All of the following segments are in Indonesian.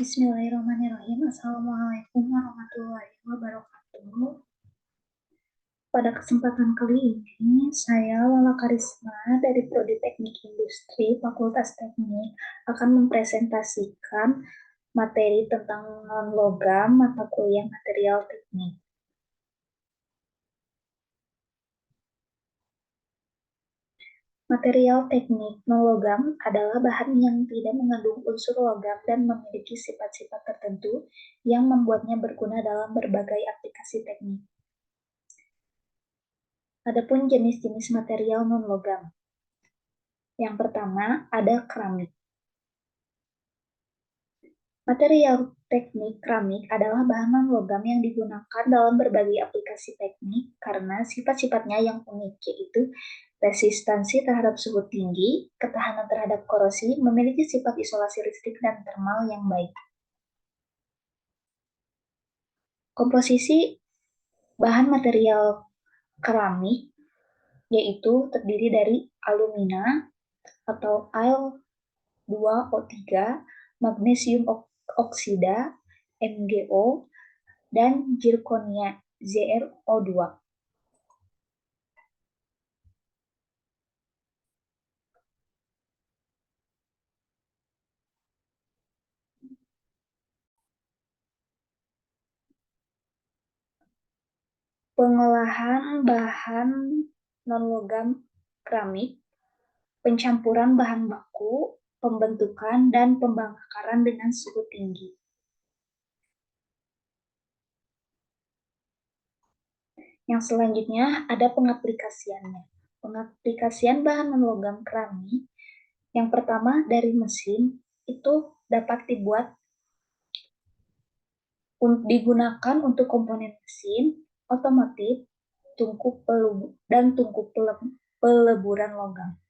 Bismillahirrahmanirrahim. Assalamualaikum warahmatullahi wabarakatuh. Pada kesempatan kali ini, saya Lala Karisma dari Prodi Teknik Industri Fakultas Teknik akan mempresentasikan materi tentang non-logam mata kuliah material teknik. Material teknik non-logam adalah bahan yang tidak mengandung unsur logam dan memiliki sifat-sifat tertentu yang membuatnya berguna dalam berbagai aplikasi teknik. Adapun jenis-jenis material non-logam. Yang pertama, ada keramik. Material teknik keramik adalah bahan non-logam yang digunakan dalam berbagai aplikasi teknik karena sifat-sifatnya yang unik, yaitu resistansi terhadap suhu tinggi, ketahanan terhadap korosi, memiliki sifat isolasi listrik dan termal yang baik. Komposisi bahan material keramik yaitu terdiri dari alumina atau Al2O3, magnesium oksida MgO, dan zirkonia ZrO2. Pengolahan bahan non-logam keramik, pencampuran bahan baku, pembentukan, dan pembakaran dengan suhu tinggi. Yang selanjutnya ada pengaplikasiannya. Pengaplikasian bahan non-logam keramik, yang pertama dari mesin, itu dapat digunakan untuk komponen mesin, otomotif, dan tungku peleburan logam.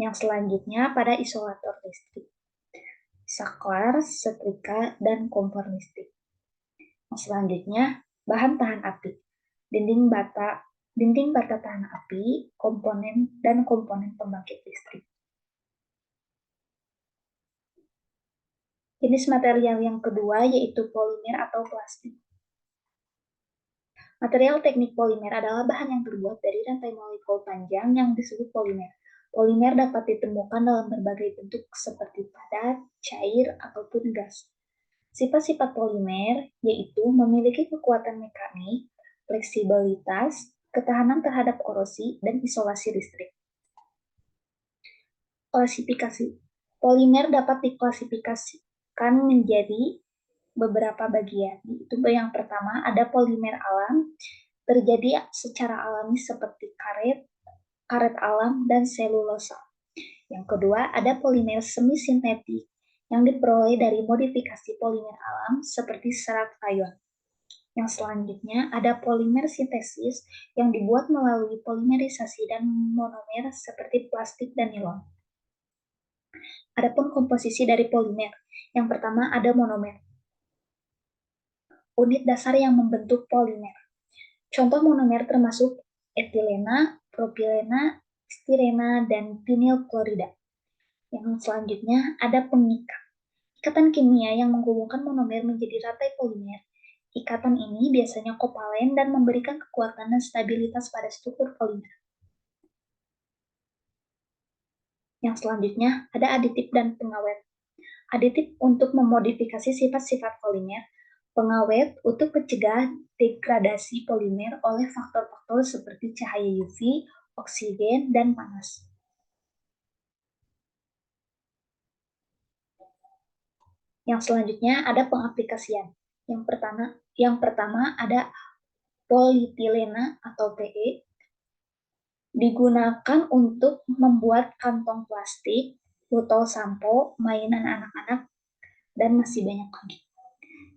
Yang selanjutnya pada isolator listrik, saklar, setrika, dan kompor listrik. Yang selanjutnya bahan tahan api, dinding bata tahan api, komponen pembangkit listrik. Jenis material yang kedua yaitu polimer atau plastik. Material teknik polimer adalah bahan yang terbuat dari rantai molekul panjang yang disebut polimer. Polimer dapat ditemukan dalam berbagai bentuk seperti padat, cair, ataupun gas. Sifat-sifat polimer yaitu memiliki kekuatan mekanik, fleksibilitas, ketahanan terhadap korosi, dan isolasi listrik. Klasifikasi. Polimer dapat diklasifikasikan menjadi beberapa bagian. Itu yang pertama ada polimer alam, terjadi secara alami seperti karet alam, dan selulosa. Yang kedua ada polimer semi sintetik yang diperoleh dari modifikasi polimer alam seperti serat rayon. Yang selanjutnya ada polimer sintesis yang dibuat melalui polimerisasi dan monomer seperti plastik dan nilon. Adapun komposisi dari polimer, yang pertama ada monomer, unit dasar yang membentuk polimer. Contoh monomer termasuk etilena, propilena, stirena, dan vinyl klorida. Yang selanjutnya ada pengikat, ikatan kimia yang menghubungkan monomer menjadi rantai polimer. Ikatan ini biasanya kovalen dan memberikan kekuatan dan stabilitas pada struktur polimer. Yang selanjutnya ada aditif dan pengawet. Aditif untuk memodifikasi sifat-sifat polimer, pengawet untuk mencegah degradasi polimer oleh faktor-faktor seperti cahaya UV, oksigen, dan panas. Yang selanjutnya ada pengaplikasian. Yang pertama ada polietilena atau PE, digunakan untuk membuat kantong plastik, botol sampo, mainan anak-anak, dan masih banyak lagi.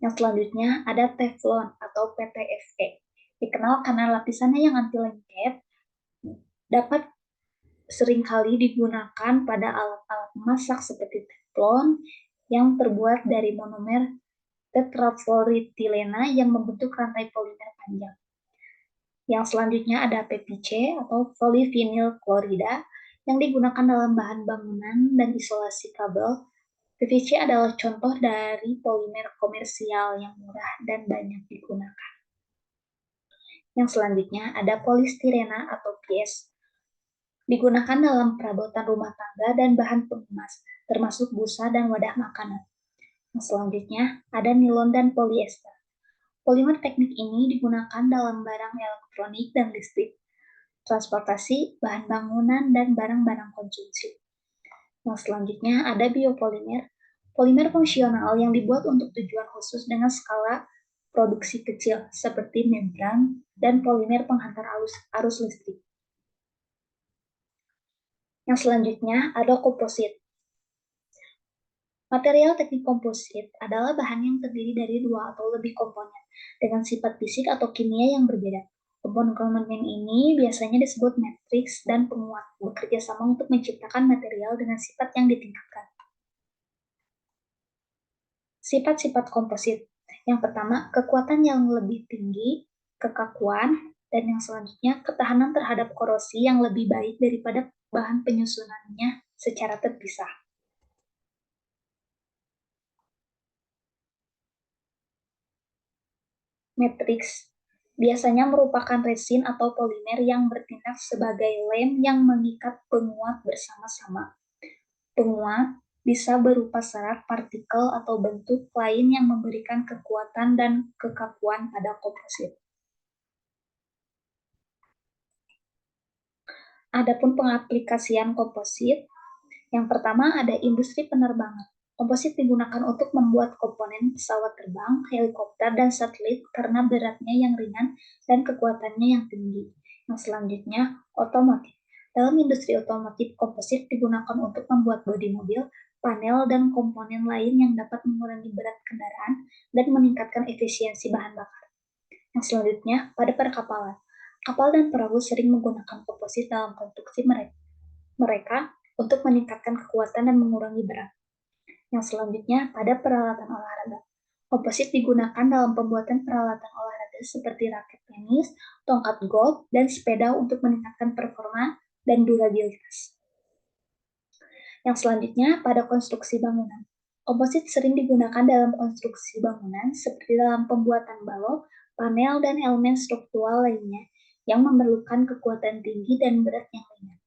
Yang selanjutnya ada teflon atau PTFE, dikenal karena lapisannya yang anti lengket, dapat seringkali digunakan pada alat-alat memasak seperti teflon yang terbuat dari monomer tetrafluoritilena yang membentuk rantai polimer panjang. Yang selanjutnya ada PVC atau polyvinyl klorida yang digunakan dalam bahan bangunan dan isolasi kabel PVC adalah contoh dari polimer komersial yang murah dan banyak digunakan. Yang selanjutnya ada polistirena atau PS. Digunakan dalam perabotan rumah tangga dan bahan pengemas, termasuk busa dan wadah makanan. Yang selanjutnya ada nilon dan polyester. Polimer teknik ini digunakan dalam barang elektronik dan listrik, transportasi, bahan bangunan, dan barang-barang konsumsi. Yang selanjutnya ada biopolimer, polimer fungsional yang dibuat untuk tujuan khusus dengan skala produksi kecil, seperti membran dan polimer penghantar arus listrik. Yang selanjutnya ada komposit. Material teknik komposit adalah bahan yang terdiri dari dua atau lebih komponen dengan sifat fisik atau kimia yang berbeda. Komponen-komponen ini biasanya disebut matriks dan penguat, bekerja sama untuk menciptakan material dengan sifat yang ditingkatkan. Sifat-sifat komposit. Yang pertama, kekuatan yang lebih tinggi, kekakuan, dan yang selanjutnya ketahanan terhadap korosi yang lebih baik daripada bahan penyusunannya secara terpisah. Matriks biasanya merupakan resin atau polimer yang bertindak sebagai lem yang mengikat penguat bersama-sama. Penguat bisa berupa serat, partikel, atau bentuk lain yang memberikan kekuatan dan kekakuan pada komposit. Adapun pengaplikasian komposit, yang pertama ada industri penerbangan. Komposit digunakan untuk membuat komponen pesawat terbang, helikopter, dan satelit karena beratnya yang ringan dan kekuatannya yang tinggi. Yang selanjutnya, otomotif. Dalam industri otomotif, komposit digunakan untuk membuat bodi mobil, panel, dan komponen lain yang dapat mengurangi berat kendaraan dan meningkatkan efisiensi bahan bakar. Yang selanjutnya, pada perkapalan. Kapal dan perahu sering menggunakan komposit dalam konstruksi mereka untuk meningkatkan kekuatan dan mengurangi berat. Yang selanjutnya, pada peralatan olahraga. Komposit digunakan dalam pembuatan peralatan olahraga seperti raket tenis, tongkat golf, dan sepeda untuk meningkatkan performa dan durabilitas. Yang selanjutnya, pada konstruksi bangunan. Komposit sering digunakan dalam konstruksi bangunan seperti dalam pembuatan balok, panel, dan elemen struktural lainnya yang memerlukan kekuatan tinggi dan berat yang ringan.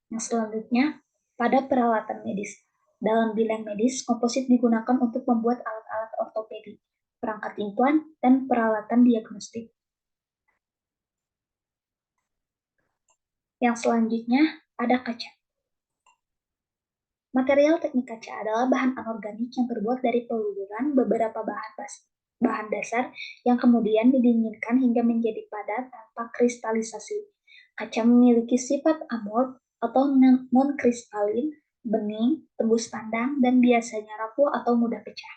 Yang selanjutnya, pada peralatan medis. Dalam bidang medis, komposit digunakan untuk membuat alat-alat ortopedi, perangkat implan, dan peralatan diagnostik. Yang selanjutnya, ada kaca. Material teknik kaca adalah bahan anorganik yang terbuat dari pelururan beberapa bahan dasar yang kemudian didinginkan hingga menjadi padat tanpa kristalisasi. Kaca memiliki sifat amorf atau non-kristalin, bening, tembus pandang, dan biasanya rapuh atau mudah pecah.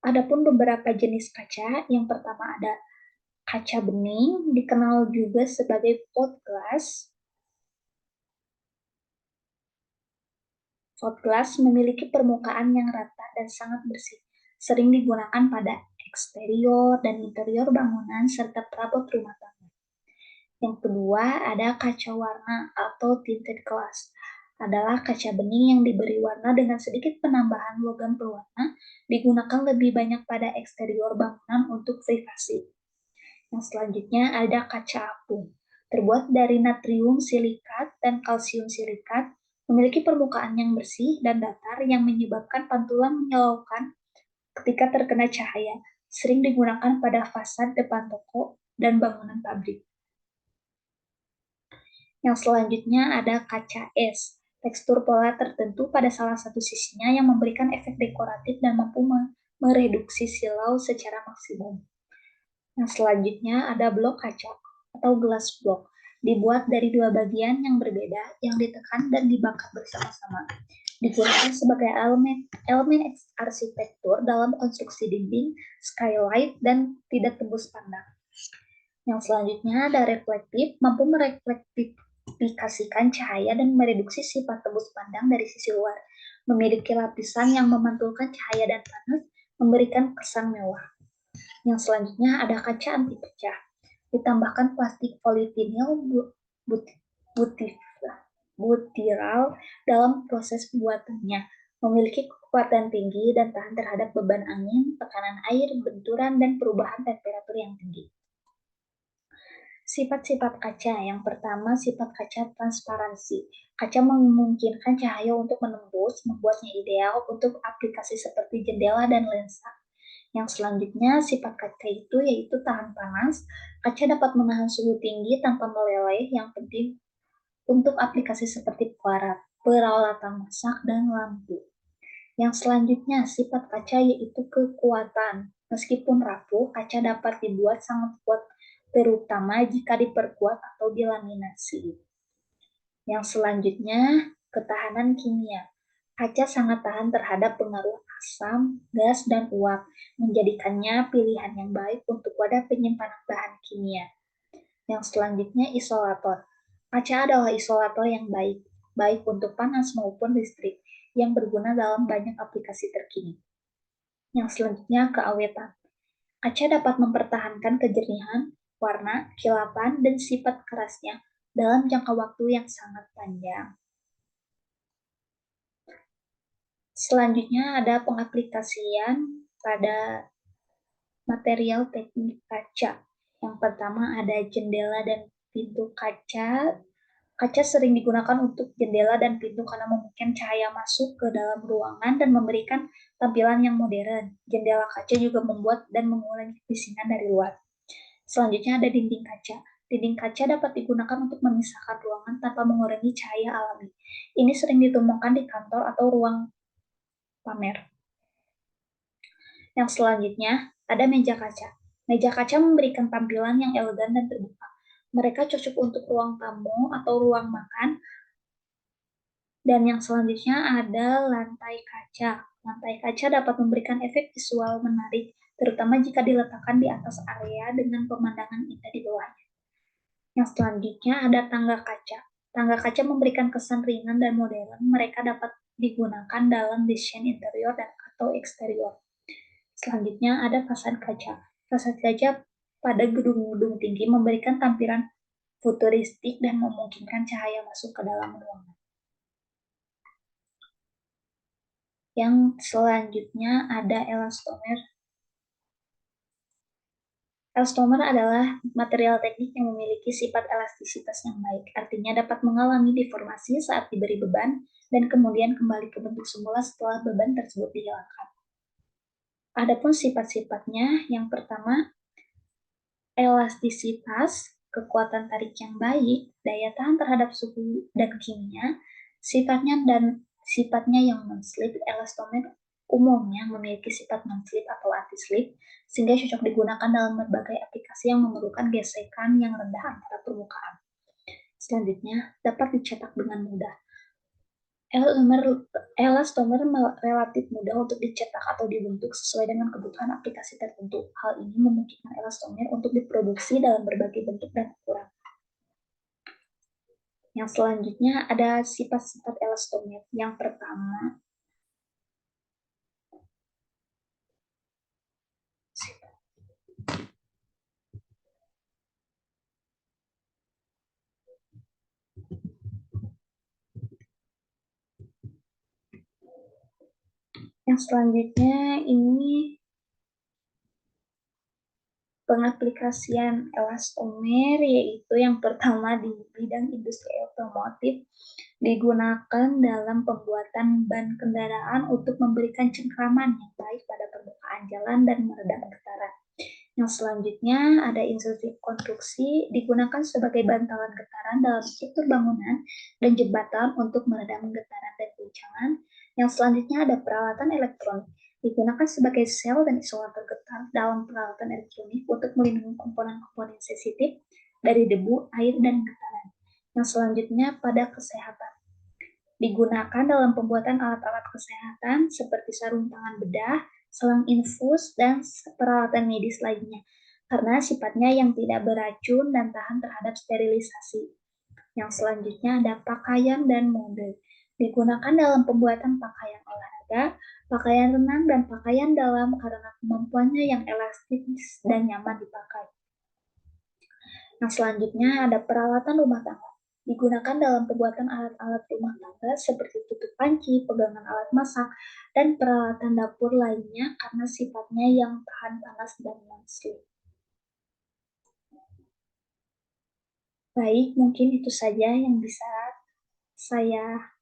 Adapun beberapa jenis kaca, yang pertama ada kaca bening, dikenal juga sebagai pot glass. Pot glass memiliki permukaan yang rata dan sangat bersih, sering digunakan pada eksterior dan interior bangunan serta perabot rumah tangga. Yang kedua, ada kaca warna atau tinted glass. Adalah kaca bening yang diberi warna dengan sedikit penambahan logam berwarna, digunakan lebih banyak pada eksterior bangunan untuk privasi. Yang selanjutnya ada kaca apung. Terbuat dari natrium silikat dan kalsium silikat, memiliki permukaan yang bersih dan datar yang menyebabkan pantulan menyilaukan ketika terkena cahaya, sering digunakan pada fasad depan toko dan bangunan pabrik. Yang selanjutnya ada kaca es, tekstur pola tertentu pada salah satu sisinya yang memberikan efek dekoratif dan mampu mereduksi silau secara maksimum. Yang selanjutnya ada blok kaca atau glass block, dibuat dari dua bagian yang berbeda yang ditekan dan dibakar bersama-sama. Digunakan sebagai elemen arsitektur dalam konstruksi dinding, skylight, dan tidak tembus pandang. Yang selanjutnya ada reflektif, mampu mereplikasikan cahaya dan mereduksi sifat tembus pandang dari sisi luar. Memiliki lapisan yang memantulkan cahaya dan panas, memberikan kesan mewah. Yang selanjutnya ada kaca anti pecah. Ditambahkan plastik polivinil butif butyral dalam proses pembuatannya. Memiliki kekuatan tinggi dan tahan terhadap beban angin, tekanan air, benturan, dan perubahan temperatur yang tinggi. Sifat-sifat kaca. Yang pertama, sifat kaca transparansi. Kaca memungkinkan cahaya untuk menembus, membuatnya ideal untuk aplikasi seperti jendela dan lensa. Yang selanjutnya, sifat kaca itu yaitu tahan panas. Kaca dapat menahan suhu tinggi tanpa meleleh, yang penting untuk aplikasi seperti peralatan masak, dan lampu. Yang selanjutnya, sifat kaca yaitu kekuatan. Meskipun rapuh, kaca dapat dibuat sangat kuat, terutama jika diperkuat atau dilaminasi. Yang selanjutnya, ketahanan kimia. Kaca sangat tahan terhadap pengaruh asam, gas, dan uap, menjadikannya pilihan yang baik untuk wadah penyimpanan bahan kimia. Yang selanjutnya, isolator. Kaca adalah isolator yang baik untuk panas maupun listrik, yang berguna dalam banyak aplikasi terkini. Yang selanjutnya, keawetan. Kaca dapat mempertahankan kejernihan, warna, kilapan, dan sifat kerasnya dalam jangka waktu yang sangat panjang. Selanjutnya ada pengaplikasian pada material teknik kaca. Yang pertama ada jendela dan pintu kaca. Kaca sering digunakan untuk jendela dan pintu karena memungkinkan cahaya masuk ke dalam ruangan dan memberikan tampilan yang modern. Jendela kaca juga membuat dan mengurangi kebisingan dari luar. Selanjutnya ada dinding kaca. Dinding kaca dapat digunakan untuk memisahkan ruangan tanpa mengurangi cahaya alami. Ini sering ditemukan di kantor atau ruang pamer. Yang selanjutnya ada meja kaca. Meja kaca memberikan tampilan yang elegan dan terbuka. Mereka cocok untuk ruang tamu atau ruang makan. Dan yang selanjutnya ada lantai kaca. Lantai kaca dapat memberikan efek visual menarik, terutama jika diletakkan di atas area dengan pemandangan indah di bawahnya. Yang selanjutnya ada tangga kaca. Tangga kaca memberikan kesan ringan dan modern. Mereka dapat digunakan dalam desain interior dan atau eksterior. Selanjutnya ada fasad kaca. Fasad kaca pada gedung-gedung tinggi memberikan tampilan futuristik dan memungkinkan cahaya masuk ke dalam ruangan. Yang selanjutnya ada elastomer. Elastomer adalah material teknik yang memiliki sifat elastisitas yang baik, artinya dapat mengalami deformasi saat diberi beban dan kemudian kembali ke bentuk semula setelah beban tersebut dihilangkan. Adapun sifat-sifatnya, yang pertama, elastisitas, kekuatan tarik yang baik, daya tahan terhadap suhu dan kimia, sifatnya yang non-slip. Elastomer umumnya memiliki sifat non-slip atau anti-slip, sehingga cocok digunakan dalam berbagai aplikasi yang memerlukan gesekan yang rendah antara permukaan. Selanjutnya, dapat dicetak dengan mudah. Elastomer relatif mudah untuk dicetak atau dibentuk sesuai dengan kebutuhan aplikasi tertentu. Hal ini memungkinkan elastomer untuk diproduksi dalam berbagai bentuk dan ukuran. Yang selanjutnya ada sifat-sifat elastomer. Yang pertama, ini pengaplikasian elastomer, yaitu yang pertama di bidang industri otomotif, digunakan dalam pembuatan ban kendaraan untuk memberikan cengkraman yang baik pada permukaan jalan dan meredam getaran. Yang selanjutnya ada insulsi konstruksi, digunakan sebagai bantalan getaran dalam struktur bangunan dan jembatan untuk meredam getaran dan guncangan. Yang selanjutnya ada peralatan elektronik, digunakan sebagai sel dan isolator getar dalam peralatan elektronik untuk melindungi komponen-komponen sensitif dari debu, air, dan getaran. Yang selanjutnya pada kesehatan, digunakan dalam pembuatan alat-alat kesehatan seperti sarung tangan bedah, selang infus, dan peralatan medis lainnya, karena sifatnya yang tidak beracun dan tahan terhadap sterilisasi. Yang selanjutnya ada pakaian dan mode. Digunakan dalam pembuatan pakaian olahraga, pakaian renang, dan pakaian dalam karena kemampuannya yang elastis dan nyaman dipakai. Yang selanjutnya ada peralatan rumah tangga. Digunakan dalam pembuatan alat-alat rumah tangga seperti tutup panci, pegangan alat masak, dan peralatan dapur lainnya karena sifatnya yang tahan panas dan langsing. Baik, mungkin itu saja yang bisa saya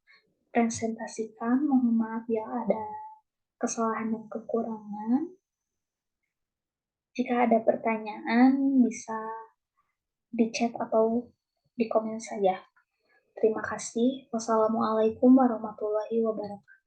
presentasikan. Mohon maaf ya ada kesalahan dan kekurangan. Jika ada pertanyaan, bisa di chat atau di komen saja. Terima kasih. Wassalamualaikum warahmatullahi wabarakatuh.